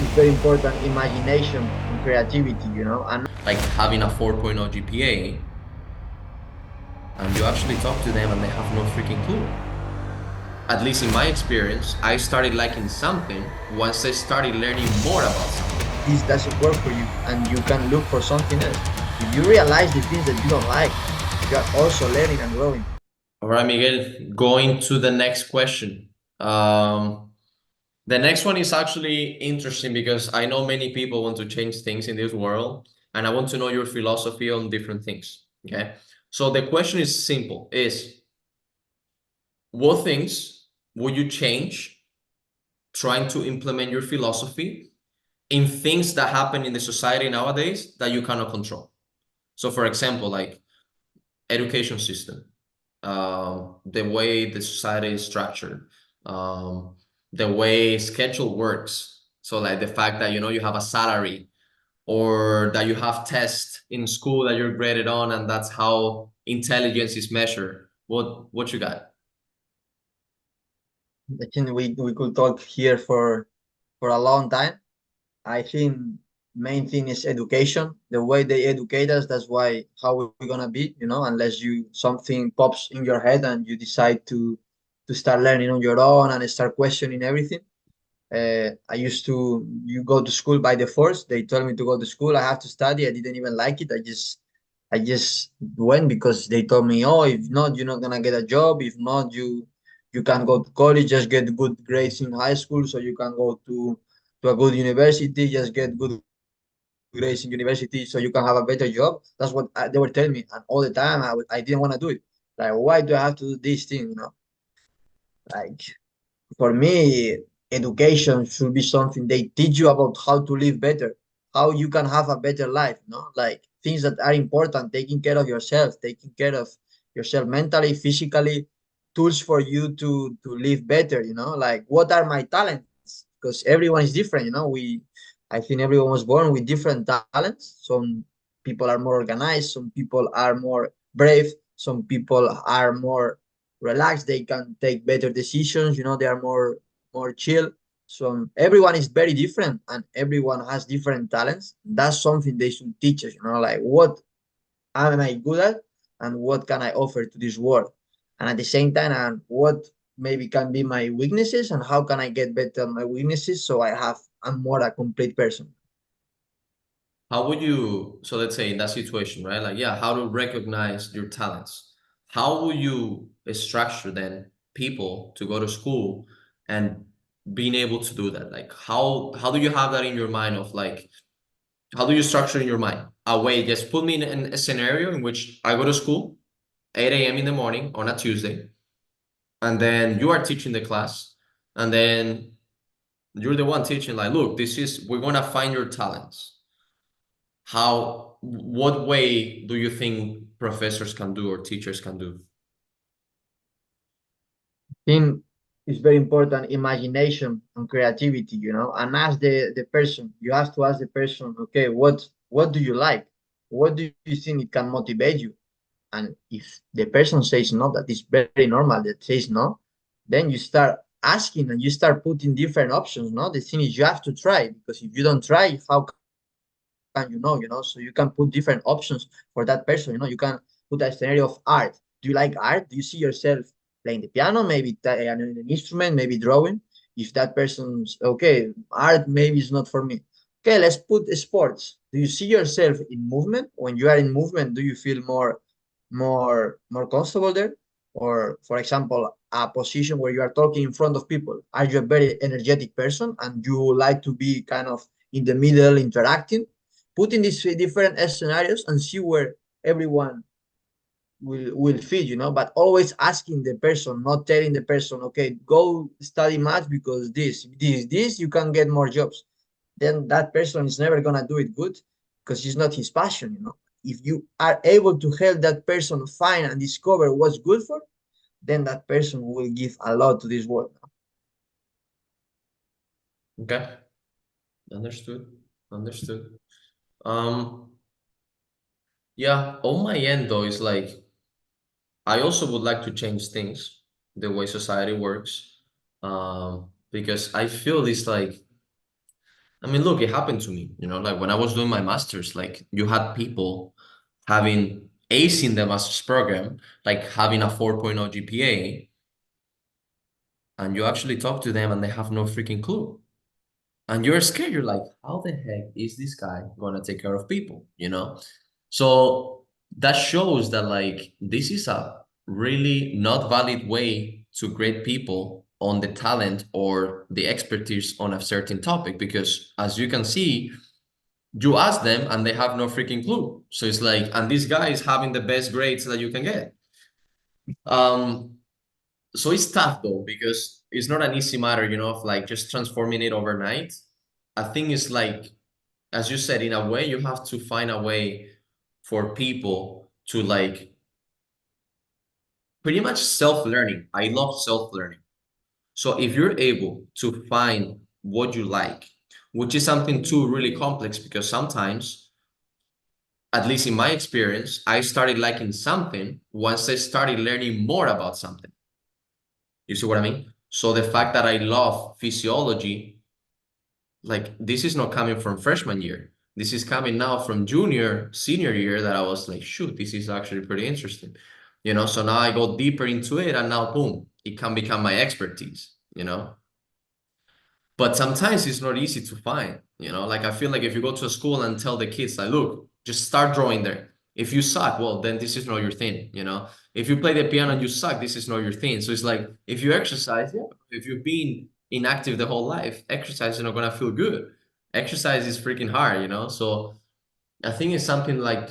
it's very important imagination and creativity, and Like having a 4.0 GPA, and you actually talk to them and they have no freaking clue. At least in my experience, I started liking something once I started learning more about something. this doesn't work for you and you can look for something else. If you realize the things that you don't like, you are also learning and growing. All right, Miguel, going to the next question. The next one is actually interesting because I know many people want to change things in this world, and I want to know your philosophy on different things. Okay. So the question is simple, is what things would you change trying to implement your philosophy in things that happen in the society nowadays that you cannot control? So for example, like education system, the way the society is structured, um, the way schedule works. So like the fact that you have a salary or that you have tests in school that you're graded on, and that's how intelligence is measured. What you got? I think we could talk here for a long time. I think main thing is education. The way they educate us, that's why how we're gonna be, unless you something pops in your head and you decide to start learning on your own and start questioning everything. I used to you go to school by the force. They told me to go to school. I have to study. I didn't even like it. I just went because they told me, oh, if not, you're not gonna get a job. If not, you can go to college. Just get good grades in high school, so you can go to a good university. Just get good grades in university, so you can have a better job. That's what they were telling me, and all the time I didn't want to do it. Like, why do I have to do this thing? Like for me, education should be something they teach you about how to live better, how you can have a better life, like things that are important, taking care of yourself, taking care of yourself mentally, physically, tools for you to live better, like what are my talents? Because everyone is different, I think everyone was born with different talents. Some people are more organized, some people are more brave, some people are more relaxed, they can take better decisions, they are more chill. So everyone is very different and everyone has different talents. That's something they should teach us, like what am I good at and what can I offer to this world, and at the same time, and what maybe can be my weaknesses and how can I get better at my weaknesses so I'm more a complete person. How would you, so let's say in that situation, right? Like, yeah, how to recognize your talents. How would you structure then people to go to school and being able to do that? Like, how do you have that in your mind of like, how do you structure in your mind? A way, just put me in a scenario in which I go to school, 8 a.m. in the morning on a Tuesday, and then you are teaching the class, and then you're the one teaching, like, look, we're gonna find your talents. What way do you think professors can do or teachers can do? Think it's very important imagination and creativity, and ask the person. You have to ask the person, okay, what do you like? What do you think it can motivate you? And if the person says no, that is very normal, that says no, then you start asking and you start putting different options. No, the thing is you have to try, because if you don't try, how can so you can put different options for that person. You can put a scenario of art. Do you like art? Do you see yourself playing the piano, maybe an instrument, maybe drawing? If that person's okay, art maybe is not for me. Okay, let's put sports. Do you see yourself in movement? When you are in movement, do you feel more comfortable there? Or for example, a position where you are talking in front of people, are you a very energetic person and you like to be kind of in the middle interacting? Put in these different scenarios and see where everyone will fit, but always asking the person, not telling the person, okay, go study math because this you can get more jobs. Then that person is never gonna do it good, because it's not his passion. If you are able to help that person find and discover what's good for, then that person will give a lot to this world. Okay, understood. Understood. Um, yeah, on my end though, it's like I also would like to change things, the way society works. Because I feel this like I mean, look, it happened to me, like when I was doing my master's, like you had people having A's in the master's program, like having a 4.0 GPA, and you actually talk to them and they have no freaking clue. And you're scared. You're like, how the heck is this guy gonna take care of people? So that shows that like this is a really not valid way to grade people on the talent or the expertise on a certain topic, because as you can see, you ask them and they have no freaking clue. So it's like, and this guy is having the best grades that you can get. So it's tough though, because it's not an easy matter, of like just transforming it overnight. I think it's like, as you said, in a way, you have to find a way for people to like pretty much self-learning. I love self-learning. So if you're able to find what you like, which is something too really complex, because sometimes, at least in my experience, I started liking something once I started learning more about something. You see what I mean? So the fact that I love physiology, like this is not coming from freshman year. This is coming now from junior, senior year, that I was like, shoot, this is actually pretty interesting. So now I go deeper into it and now boom, it can become my expertise. But sometimes it's not easy to find. Like I feel like if you go to a school and tell the kids like, look, just start drawing there. If you suck, well, then this is not your thing. If you play the piano and you suck, this is not your thing. So it's like, if you exercise, yeah, if you've been inactive the whole life, exercise is not gonna feel good. Exercise is freaking hard. So I think it's something like,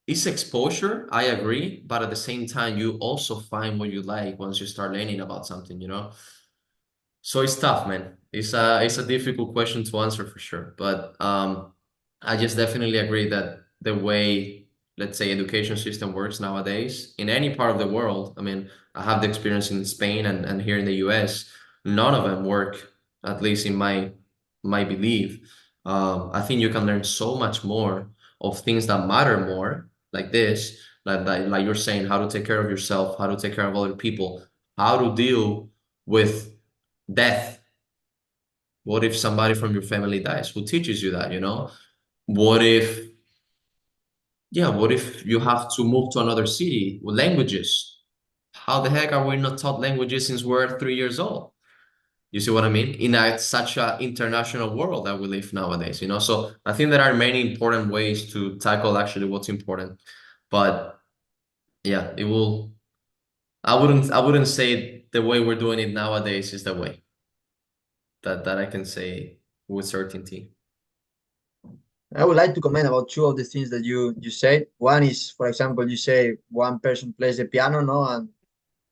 it's exposure, I agree, but at the same time, you also find what you like once you start learning about something. So it's tough, man. It's a difficult question to answer for sure. But I just definitely agree that the way, let's say, education system works nowadays in any part of the world, I mean, I have the experience in Spain and here in the US, none of them work, at least in my belief. I think you can learn so much more of things that matter more, like this, like you're saying, how to take care of yourself, how to take care of other people, how to deal with death. What if somebody from your family dies? Who teaches you that? What if, yeah, what if you have to move to another city with languages? How the heck are we not taught languages since we're 3 years old? You see what I mean? In such an international world that we live nowadays. So I think there are many important ways to tackle actually what's important. But yeah, I wouldn't say the way we're doing it nowadays is the way that I can say with certainty. I would like to comment about two of the things that you said. One is, for example, you say one person plays the piano, no, and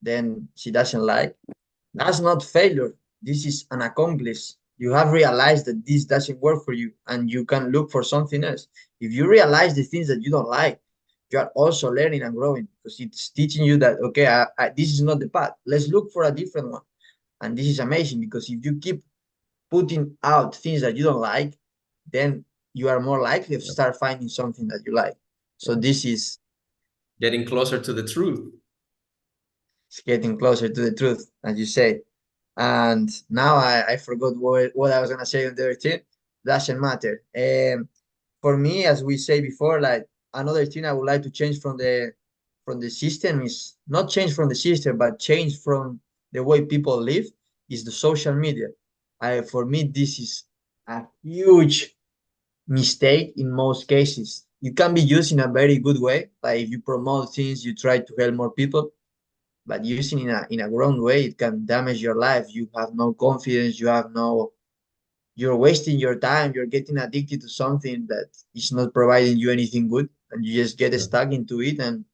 then she doesn't like. That's not failure. This is an accomplice. You have realized that this doesn't work for you, and you can look for something else. If you realize the things that you don't like, you are also learning and growing, because it's teaching you that okay, this is not the path. Let's look for a different one. And this is amazing, because if you keep putting out things that you don't like, then you are more likely to Yep. start finding something that you like. So Yeah. this is Getting closer to the truth. it's getting closer to the truth, as you say. And now I forgot what I was gonna say on the other thing. Doesn't matter. For me, as we say before, like another thing I would like to change from the system is not change from the system, but change from the way people live is the social media. For me, this is a huge mistake in most cases. It can be used in a very good way, like if you promote things, you try to help more people, but using in a wrong way, it can damage your life. You have no confidence, you're wasting your time, you're getting addicted to something that is not providing you anything good, and you just get Yeah. stuck into it. And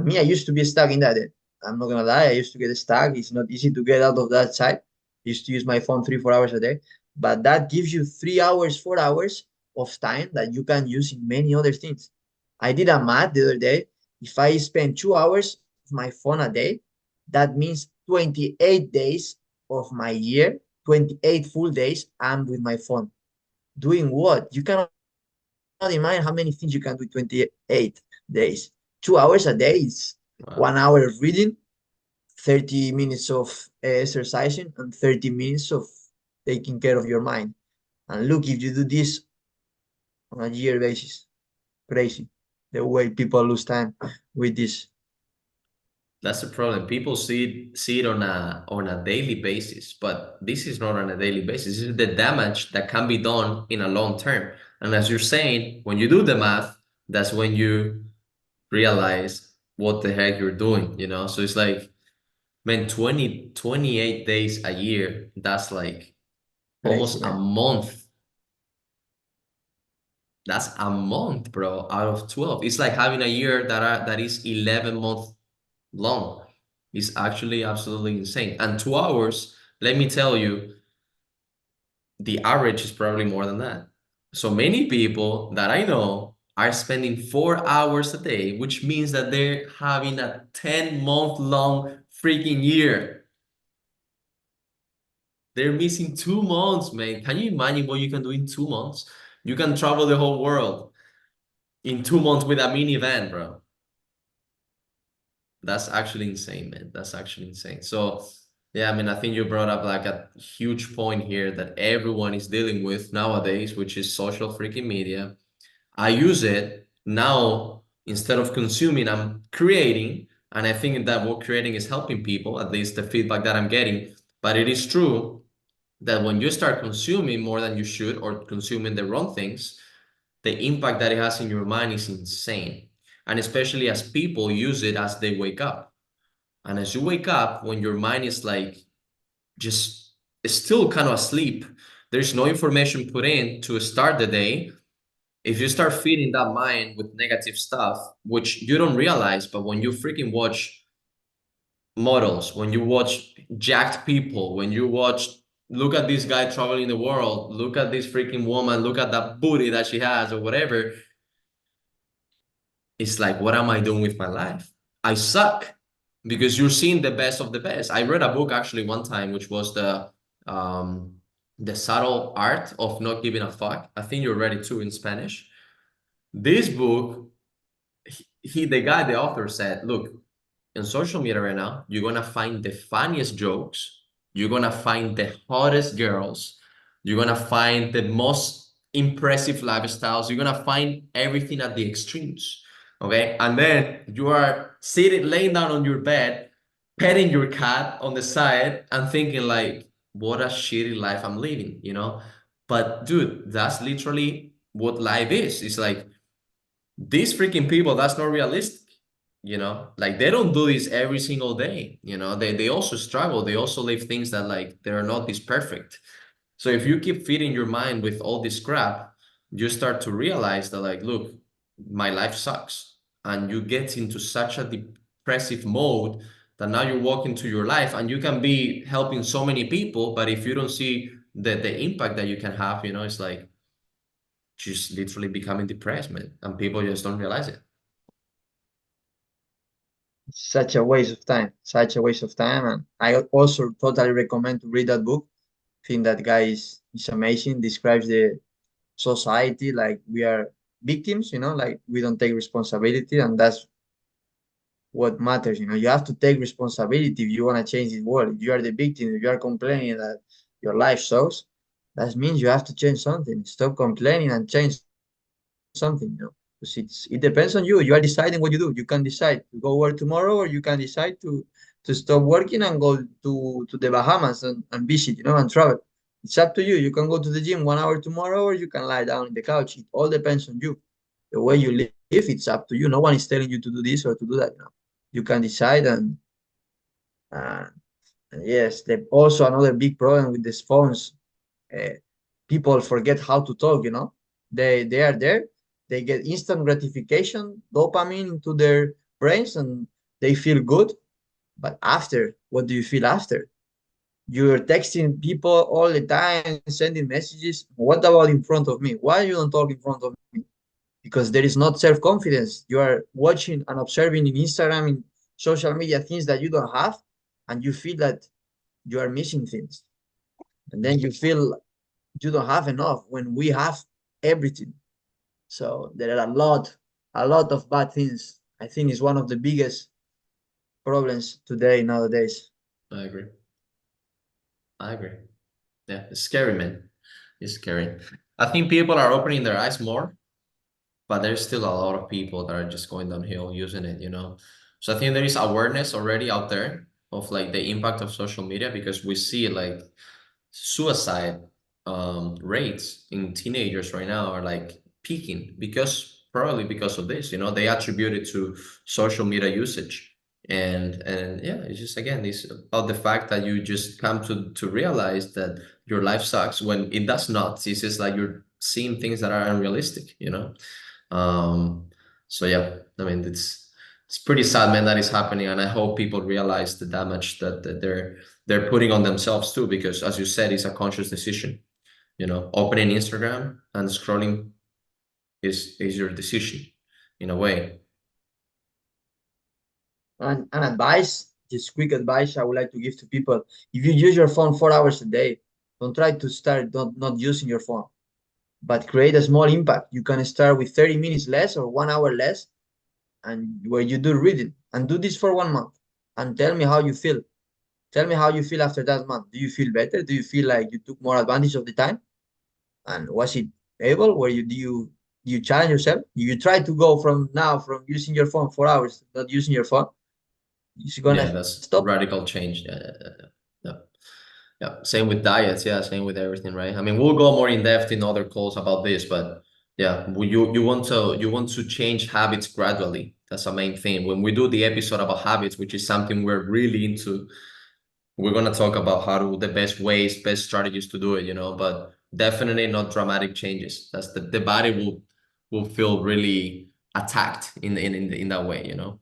me, I used to be stuck in that. I'm not gonna lie, I used to get stuck. It's not easy to get out of that side. I used to use my phone 3 4 hours a day, but that gives you 3 hours 4 hours of time that you can use in many other things. I did a math the other day. If I spend 2 hours of my phone a day, that means 28 days of my year, 28 full days I'm with my phone. Doing what? You cannot imagine how many things you can do in 28 days. 2 hours a day is Wow. 1 hour of reading, 30 minutes of exercising, and 30 minutes of taking care of your mind. And look, if you do this on a year basis, crazy the way people lose time with this. That's the problem. People see it on a daily basis, but this is not on a daily basis. This is the damage that can be done in a long term. And as you're saying, when you do the math, that's when you realize what the heck you're doing, you know? So it's like, man, 28 days a year, that's like Crazy, almost a man. month. That's a month, bro, out of 12. It's like having a year that is 11 months long. It's actually absolutely insane. And 2 hours, let me tell you, the average is probably more than that. So many people that I know are spending 4 hours a day, which means that they're having a 10-month long freaking year. They're missing 2 months, man. Can you imagine what you can do in 2 months? You can travel the whole world in 2 months with a minivan, bro. That's actually insane, man. That's actually insane. So, yeah, I mean, I think you brought up like a huge point here that everyone is dealing with nowadays, which is social freaking media. I use it now instead of consuming, I'm creating. And I think that what creating is helping people, at least the feedback that I'm getting. But it is true that when you start consuming more than you should or consuming the wrong things, the impact that it has in your mind is insane. And especially as people use it as they wake up. And as you wake up, when your mind is like just still kind of asleep, there's no information put in to start the day. If you start feeding that mind with negative stuff, which you don't realize, but when you freaking watch models, when you watch jacked people, when you watch, look at this guy traveling the world, look at this freaking woman, look at that booty that she has or whatever, it's like, what am I doing with my life? I suck because you're seeing the best of the best. I read a book actually one time, which was the subtle art of not giving a fuck. I think you read it too in Spanish. This book, the guy, the author said, look, in social media right now, you're gonna find the funniest jokes, you're gonna find the hottest girls, you're gonna find the most impressive lifestyles, you're gonna find everything at the extremes. Okay. And then you are sitting, laying down on your bed, petting your cat on the side and thinking like, what a shitty life I'm living, you know? But dude, that's literally what life is. It's like these freaking people, that's not realistic, you know, like they don't do this every single day, you know, they also struggle, they also live things that like they're not this perfect. So if you keep feeding your mind with all this crap, you start to realize that like, look, my life sucks, and you get into such a depressive mode that now you walk into your life and you can be helping so many people, but if you don't see the impact that you can have, you know, it's like just literally becoming depressed, man, and people just don't realize it. Such a waste of time, such a waste of time. And I also totally recommend to read that book. I think that guy is amazing, describes the society like we are victims, like we don't take responsibility, and that's what matters. You have to take responsibility if you want to change this world. If you are the victim, if you are complaining that your life sucks, that means you have to change something. Stop complaining and change something, because it depends on you. You are deciding what you do. You can decide to go work tomorrow, or you can decide to stop working and go to the Bahamas and visit, and travel. It's up to you. You can go to the gym 1 hour tomorrow, or you can lie down in the couch. It all depends on you. The way you live, it's up to you. No one is telling you to do this or to do that. You can decide. Uh, and yes, also another big problem with these phones. Uh, People forget how to talk. They are there. They get instant gratification, dopamine into their brains, and they feel good. But after, what do you feel after? You're texting people all the time, sending messages. What about in front of me? Why you don't talk in front of me? Because there is not self-confidence. You are watching and observing in Instagram, in social media, things that you don't have, and you feel that you are missing things. And then you feel you don't have enough when we have everything. So there are a lot of bad things. I think is one of the biggest problems today nowadays. I agree. I agree. Yeah, it's scary, man. It's scary. I think people are opening their eyes more, but there's still a lot of people that are just going downhill using it, you know? So I think there is awareness already out there of like the impact of social media because we see like suicide rates in teenagers right now are like peaking because probably because of this, you know, they attribute it to social media usage. And yeah, it's just again, it's about the fact that you just come to realize that your life sucks when it does not. It's just like you're seeing things that are unrealistic, you know? Um, so yeah, I mean, it's pretty sad, man, that is happening, and I hope people realize the damage that they're putting on themselves too, because as you said, it's a conscious decision. You know, opening Instagram and scrolling is your decision in a way. And an advice, just quick advice I would like to give to people: if you use your phone 4 hours a day, don't try to start not using your phone, but create a small impact. You can start with 30 minutes less or 1 hour less, and where you do reading, and do this for 1 month, and tell me how you feel. Tell me how you feel after that month. Do you feel better? Do you feel like you took more advantage of the time? And was it able? Where you challenge yourself? You try to go from now from using your phone 4 hours to not using your phone. You're Yeah, gonna that's stop. radical change. Yeah. Yeah, same with diets. Yeah, same with everything, right? I mean, we'll go more in depth in other calls about this, but yeah, you want to change habits gradually. That's the main thing. When we do the episode about habits, which is something we're really into, we're gonna talk about how to the best ways, best strategies to do it, you know, but definitely not dramatic changes. That's the body will feel really attacked in that way, you know.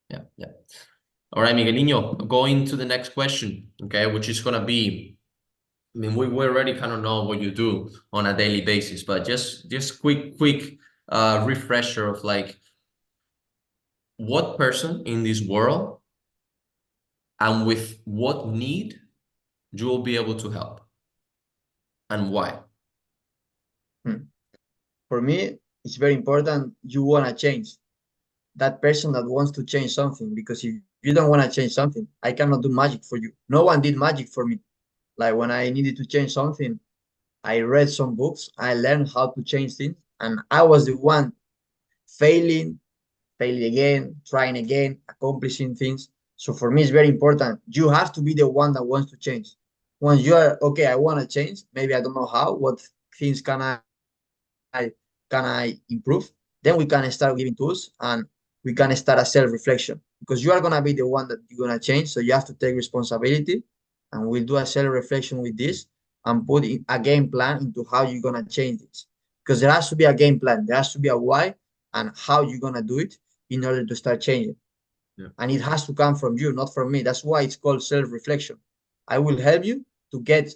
Yeah, yeah. All right, Miguelinho, going to the next question, okay, which is gonna be, I mean, we already kind of know what you do on a daily basis, but just quick refresher of like what person in this world and with what need you will be able to help and why. Hmm. For me, it's very important you wanna change. That person that wants to change something, because if you don't want to change something, I cannot do magic for you. No one did magic for me. Like when I needed to change something, I read some books, I learned how to change things, and I was the one failing, failing again, trying again, accomplishing things. So for me, it's very important. You have to be the one that wants to change. Once you are okay, I want to change. Maybe I don't know how. What things can I improve? Then we can start giving tools and we can start a self-reflection, because you are gonna be the one that you're gonna change. So you have to take responsibility, and we'll do a self-reflection with this and put in a game plan into how you're gonna change this. Because there has to be a game plan, there has to be a why and how you're gonna do it in order to start changing. Yeah, And it has to come from you, not from me. That's why it's called self-reflection. I will help you to get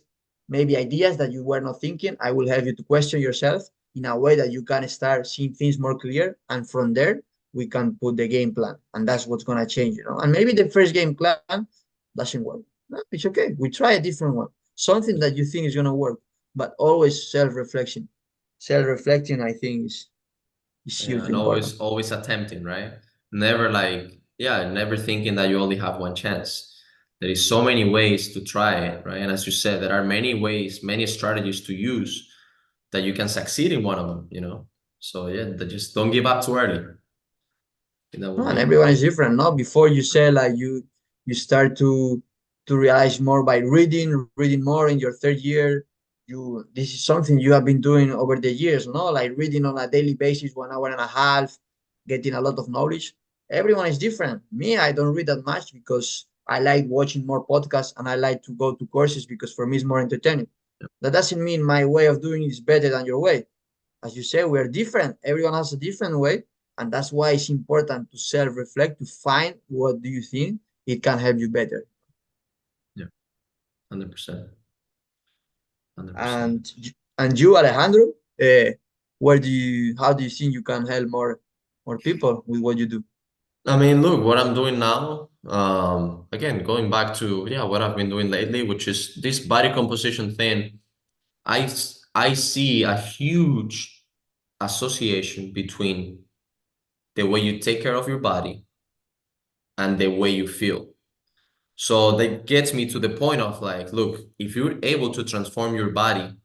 maybe ideas that you were not thinking. I will help you to question yourself in a way that you can start seeing things more clear. And from there, we can put the game plan. And that's what's going to change, you know. And maybe the first game plan doesn't work. No, it's okay. We try a different one. Something that you think is going to work, but always self-reflection. Self-reflecting, I think, is yeah, hugely and important. always attempting, right? Never like, yeah, never thinking that you only have one chance. There is so many ways to try it, right? And as you said, there are many ways, many strategies to use that you can succeed in one of them, you know? So yeah, just don't give up too early. That No, would and be, everyone is different. No, before you say like you start to realize more by reading more in your third year. You This is something you have been doing over the years, no? Like reading on a daily basis, 1 hour and a half, getting a lot of knowledge. Everyone is different. Me, I don't read that much because I like watching more podcasts and I like to go to courses because for me it's more entertaining. That doesn't mean my way of doing it is better than your way. As you say, we're different. Everyone has a different way, and that's why it's important to self-reflect to find what do you think it can help you better. yeah, 100%, 100%. And and you, Alejandro, where do you how do you think you can help more people with what you do? I mean, look, what I'm doing now, again, going back to, yeah, what I've been doing lately, which is this body composition thing. I see a huge association between the way you take care of your body and the way you feel. So that gets me to the point of like, look, if you're able to transform your body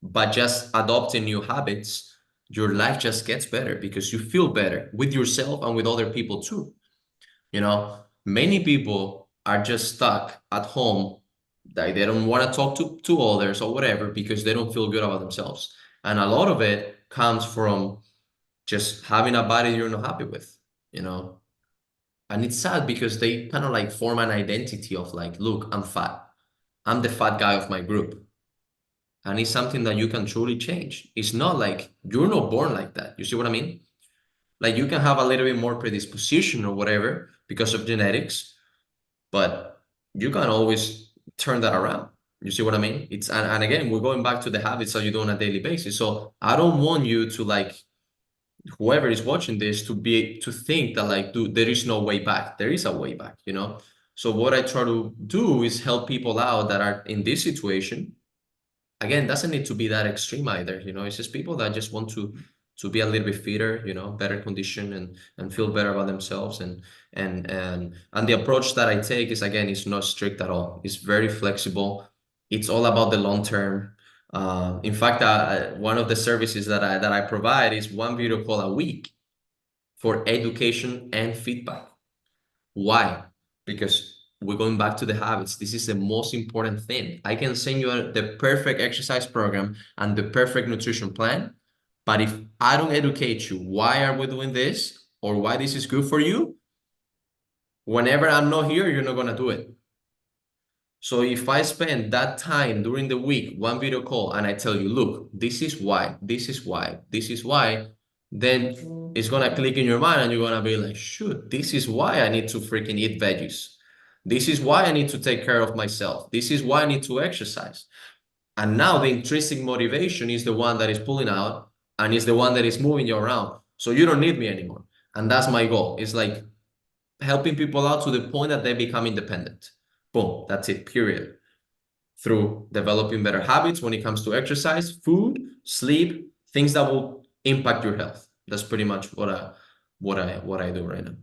by just adopting new habits, your life just gets better because you feel better with yourself and with other people too. You know, many people are just stuck at home. They don't want to talk to others or whatever because they don't feel good about themselves. And a lot of it comes from just having a body you're not happy with, you know. And it's sad because they kind of like form an identity of like, look, I'm fat. I'm the fat guy of my group. And it's something that you can truly change. It's not like you're not born like that. You see what I mean? Like you can have a little bit more predisposition or whatever because of genetics, but you can always turn that around. You see what I mean? It's and again, we're going back to the habits that you do on a daily basis. So I don't want you to like whoever is watching this to think that like, dude, there is no way back. There is a way back, you know? So what I try to do is help people out that are in this situation. Again, doesn't need to be that extreme either, you know. It's just people that just want to be a little bit fitter, you know, better condition and feel better about themselves. And the approach that I take is again, it's not strict at all. It's very flexible. It's all about the long term. In fact, one of the services that I provide is one video call a week for education and feedback. Why? Because we're going back to the habits. This is the most important thing. I can send you the perfect exercise program and the perfect nutrition plan, but if I don't educate you, why are we doing this or why this is good for you? Whenever I'm not here, you're not gonna do it. So if I spend that time during the week, one video call, and I tell you, look, this is why, this is why, this is why, then it's gonna click in your mind and you're gonna be like, shoot, this is why I need to freaking eat veggies. This is why I need to take care of myself. This is why I need to exercise. And now the intrinsic motivation is the one that is pulling out and is the one that is moving you around. So you don't need me anymore. And that's my goal. It's like helping people out to the point that they become independent. Boom, that's it, period. Through developing better habits when it comes to exercise, food, sleep, things that will impact your health. That's pretty much what I do right now.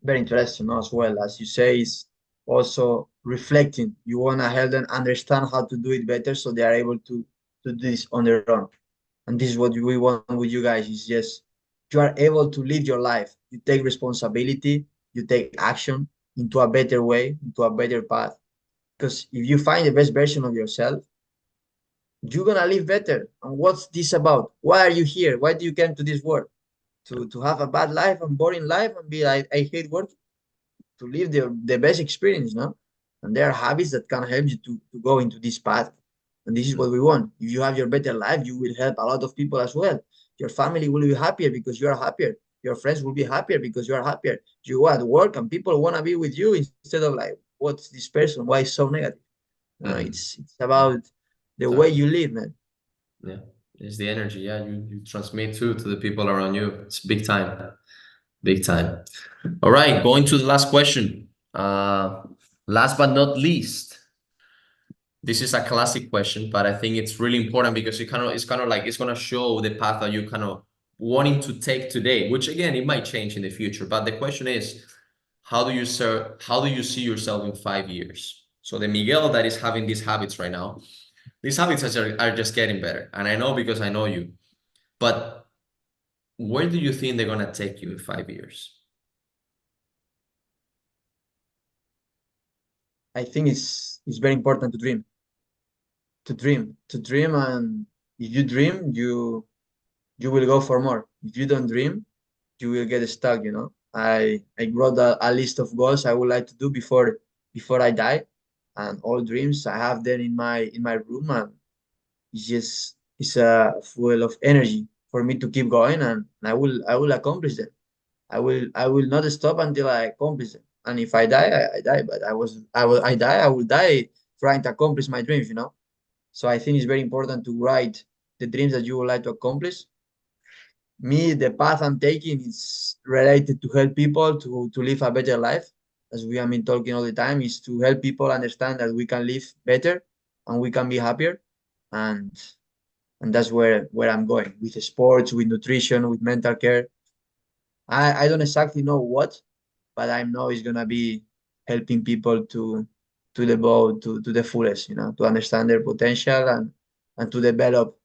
Very interesting, no, as well. As you say, is also reflecting. You want to help them understand how to do it better so they are able to do this on their own. And this is what we want with you guys is just you are able to live your life. You take responsibility, you take action into a better way, into a better path. Because if you find the best version of yourself, you're gonna live better. And what's this about? Why are you here? Why do you come to this world? To have a bad life and boring life and be like, I hate work, to live the best experience, no? And there are habits that can help you to go into this path. And this is what we want. If you have your better life, you will help a lot of people as well. Your family will be happier because you are happier. Your friends will be happier because you are happier. You go at work and people want to be with you instead of like, what's this person? Why is so negative? No, Mhm. it's about the way Exactly. you live, man. Yeah. It's the energy. Yeah. You transmit to the people around you. It's big time. Big time. All right. Going to the last question. Last but not least, this is a classic question, but I think it's really important because it's kind of like it's gonna show the path that you kind of wanting to take today, which again it might change in the future. But the question is, how do you see yourself in 5 years? So the Miguel that is having these habits right now, these habits are just getting better. And I know because I know you. But where do you think they're gonna take you in 5 years? I think it's very important to dream, and if you dream, you will go for more. If you don't dream, you will get stuck, you know. I wrote a list of goals I would like to do before I die, and all dreams I have them in my room, and it's a full of energy for me to keep going, and I will accomplish them. I will not stop until I accomplish them. And if I die, I die. But I will die trying to accomplish my dreams, you know. So I think it's very important to write the dreams that you would like to accomplish. Me, the path I'm taking is related to help people to live a better life. As we have been talking all the time, is to help people understand that we can live better and we can be happier. And and that's where I'm going with sports, with nutrition, with mental care. I don't exactly know what, but I know it's gonna be helping people to devote to the fullest, you know, to understand their potential and to develop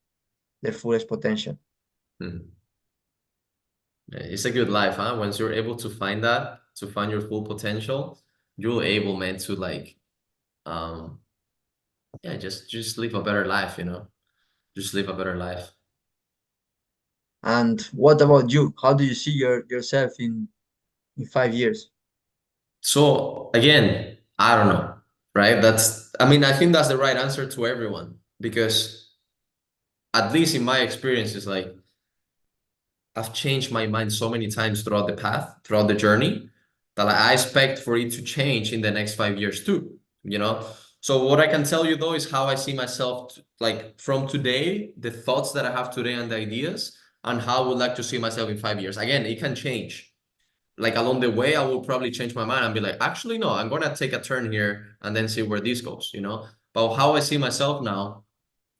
their fullest potential. Mhm. It's a good life, huh? Once you're able to find that, to find your full potential, you're able, man, to like, um, yeah, just live a better life, you know? Just live a better life. And what about you? How do you see yourself in 5 years? So again, I don't know, right? I mean, I think that's the right answer to everyone because at least in my experience, it's like I've changed my mind so many times throughout the path, throughout the journey, that like, I expect for it to change in the next 5 years too, you know? So what I can tell you though is how I see myself like from today, the thoughts that I have today and the ideas, and how I would like to see myself in 5 years. Again, it can change. Like along the way, I will probably change my mind and be like, actually, no, I'm gonna take a turn here and then see where this goes, you know? But how I see myself now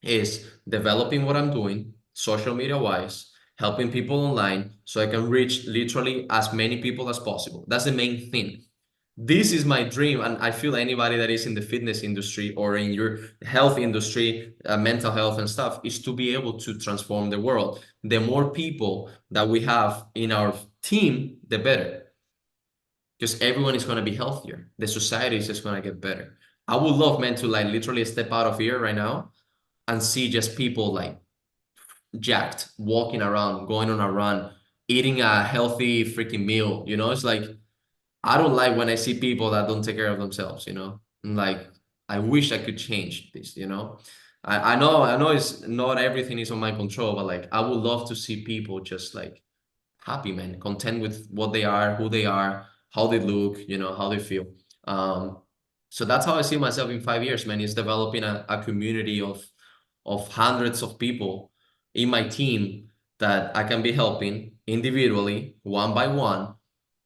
is developing what I'm doing, social media wise, helping people online so I can reach literally as many people as possible. That's the main thing. This is my dream, and I feel anybody that is in the fitness industry or in your health industry, mental health and stuff, is to be able to transform the world. The more people that we have in our team, the better, because everyone is going to be healthier. The society is just going to get better. I would love, man, to like literally step out of here right now and see just people like jacked, walking around, going on a run, eating a healthy freaking meal. You know, it's like I don't like when I see people that don't take care of themselves, you know. And like I wish I could change this, you know. I know it's not everything is on my control, but like I would love to see people just like happy, man, content with what they are, who they are, how they look, you know, how they feel. Um, so that's how I see myself in 5 years, man, is developing a community of hundreds of people in my team that I can be helping individually, one by one,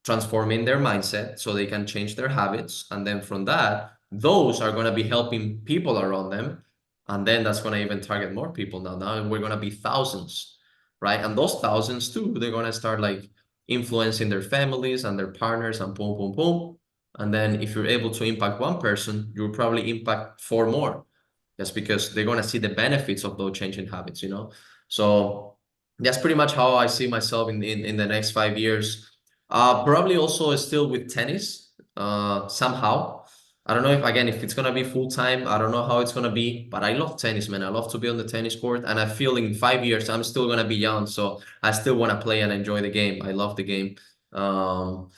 transforming their mindset so they can change their habits. And then from that, those are going to be helping people around them. And then that's going to even target more people now. Now we're going to be thousands, right? And those thousands too, they're going to start like influencing their families and their partners and boom, boom, boom. And then if you're able to impact one person, you'll probably impact four more. That's because they're going to see the benefits of those changing habits, you know? So that's pretty much how I see myself in the next 5 years. Probably also still with tennis, somehow. I don't know if again if it's gonna be full time. I don't know how it's gonna be, but I love tennis, man. I love to be on the tennis court, and I feel in 5 years I'm still gonna be young, so I still want to play and enjoy the game. I love the game. Um,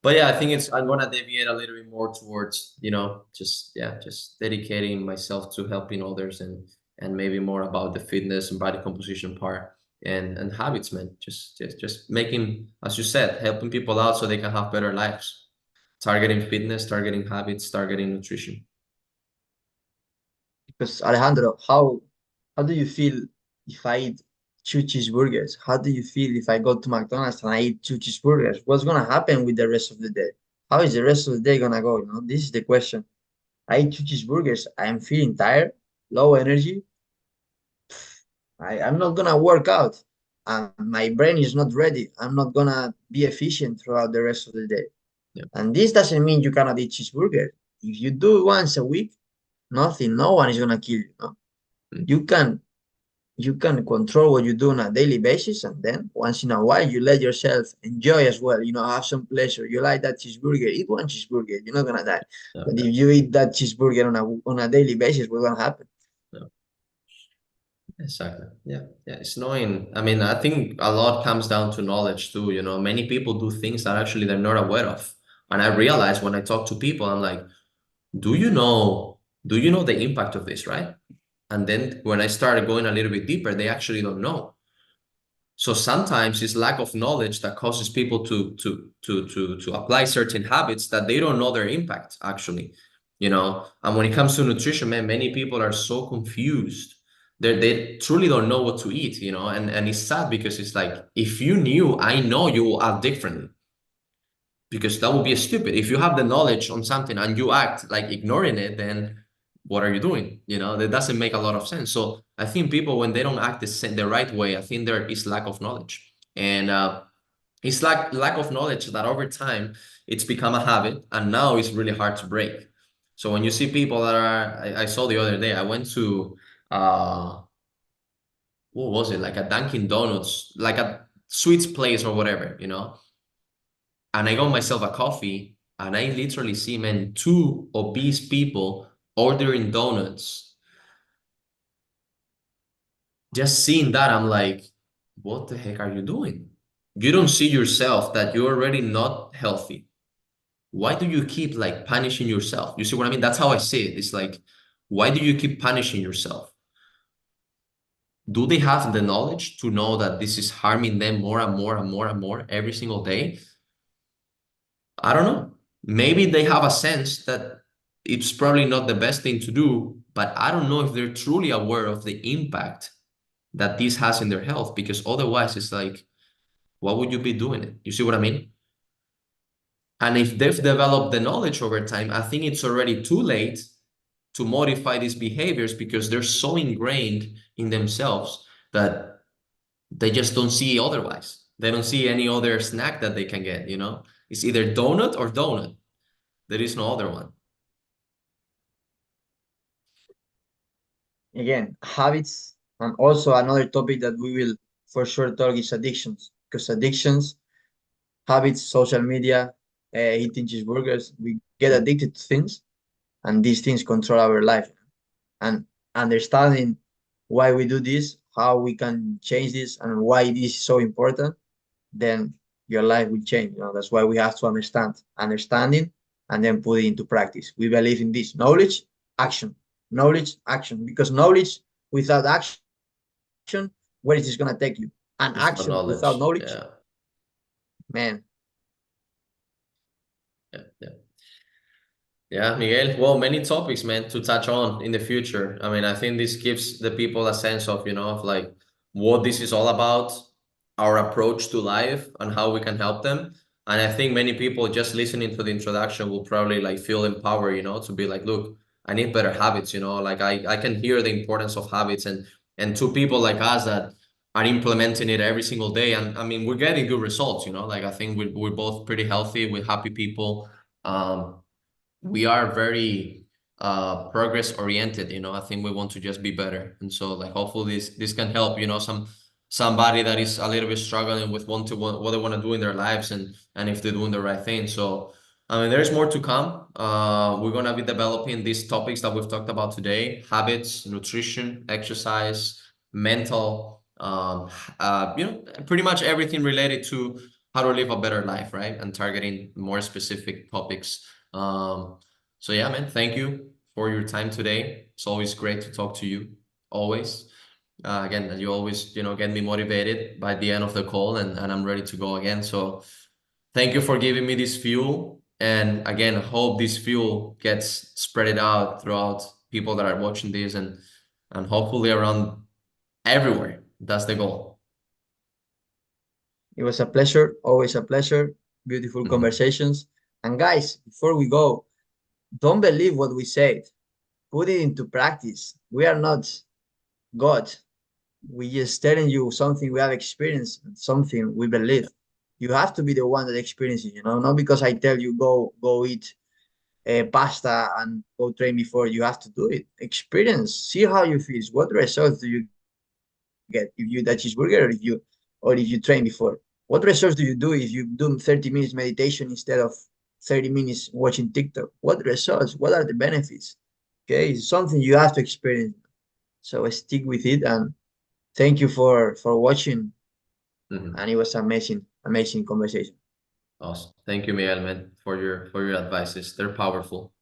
but yeah, I think I'm gonna deviate a little bit more towards, you know, just yeah, just dedicating myself to helping others and maybe more about the fitness and body composition part and habits, man. Just making, as you said, helping people out so they can have better lives. Targeting fitness, targeting habits, targeting nutrition. Because Alejandro, how do you feel if I eat two cheeseburgers? How do you feel if I go to McDonald's and I eat two cheeseburgers? What's gonna happen with the rest of the day? How is the rest of the day gonna go? You know, this is the question. I eat two cheeseburgers. I'm feeling tired, low energy. I'm not gonna work out. My brain is not ready. I'm not gonna be efficient throughout the rest of the day. Yeah. And this doesn't mean you cannot eat cheeseburger. If you do it once a week, nothing, no one is gonna kill you. No? Mm. You can you can control what you do on a daily basis, and then once in a while you let yourself enjoy as well, you know, have some pleasure. You like that cheeseburger, eat one cheeseburger, you're not gonna die. Yeah, But yeah, if you eat that cheeseburger on a daily basis, what's gonna happen? yeah. Exactly. Yeah. Yeah. It's knowing. I mean, I think a lot comes down to knowledge too. You know, many people do things that actually they're not aware of. And I realize when I talk to people, I'm like, do you know the impact of this, right? And then when I started going a little bit deeper, they actually don't know. So sometimes it's lack of knowledge that causes people to apply certain habits that they don't know their impact actually, you know. And when it comes to nutrition, man, many people are so confused. They truly don't know what to eat, you know, and it's sad because it's like if you knew, I know you will act differently because that would be stupid. If you have the knowledge on something and you act like ignoring it, then what are you doing? You know, that doesn't make a lot of sense. So I think people, when they don't act the right way, I think there is lack of knowledge. And it's like lack of knowledge that over time it's become a habit, and now it's really hard to break. So when you see people that are, I saw the other day, I went to what was it, like a Dunkin' Donuts, like a sweets place or whatever, you know, and I got myself a coffee, and I literally see, man, two obese people ordering donuts. Just seeing that, I'm like, what the heck are you doing? You don't see yourself that you're already not healthy. Why do you keep like punishing yourself? You see what I mean? That's how I see it. It's like, why do you keep punishing yourself? Do they have the knowledge to know that this is harming them more and more and more and more every single day? I don't know. Maybe they have a sense that it's probably not the best thing to do, but I don't know if they're truly aware of the impact that this has in their health, because otherwise it's like, why would you be doing it? You see what I mean? And if they've developed the knowledge over time, I think it's already too late to modify these behaviors because they're so ingrained in themselves that they just don't see otherwise. They don't see any other snack that they can get, you know? It's either donut or donut. There is no other one. Again, habits, and also another topic that we will for sure talk is addictions, because addictions, habits, social media, eating cheeseburgers, we get addicted to things, and these things control our life. And understanding why we do this, how we can change this, and why this is so important, then your life will change. You know, that's why we have to understanding, and then put it into practice. We believe in this knowledge, action, because knowledge without action, where is this gonna take you? And It's action not without knowledge. knowledge, Yeah. man. Yeah. Yeah. Yeah, Miguel. Well, many topics, man, to touch on in the future. I mean, I think this gives the people a sense of, of like what this is all about, our approach to life, and how we can help them. And I think many people just listening to the introduction will probably like feel empowered, to be like, look, I need better habits, like I can hear the importance of habits, and to people like us that are implementing it every single day. And I mean, we're getting good results, like I think we're both pretty healthy, we're happy people. We are very progress oriented. I think we want to just be better, and so like hopefully this can help, somebody that is a little bit struggling with what they want to do in their lives, and if they're doing the right thing. So I mean, there's more to come. We're gonna be developing these topics that we've talked about today: habits, nutrition, exercise, mental, pretty much everything related to how to live a better life, right? And targeting more specific topics. So yeah, man, thank you for your time today. It's always great to talk to you. Always. Again, you always, get me motivated by the end of the call, and I'm ready to go again. So thank you for giving me this fuel. And again, hope this fuel gets spread it out throughout people that are watching this, and hopefully around everywhere. That's the goal. It was a pleasure, always a pleasure. Beautiful Mhm. conversations. And guys, before we go, don't believe what we said. Put it into practice. We are not God. We just telling you something we have experienced, something we believe. You have to be the one that experiences, not because I tell you go eat pasta and go train before. You have to do it. Experience, see how you feel. What results do you get if you eat that cheeseburger, or if you train before? What results do you do if you do 30 minutes meditation instead of 30 minutes watching TikTok? What results? What are the benefits? Okay, it's something you have to experience. So stick with it, and thank you for watching. Mhm. And it was amazing conversation. Awesome. Thank you, Miguel, man, for your advices. They're powerful.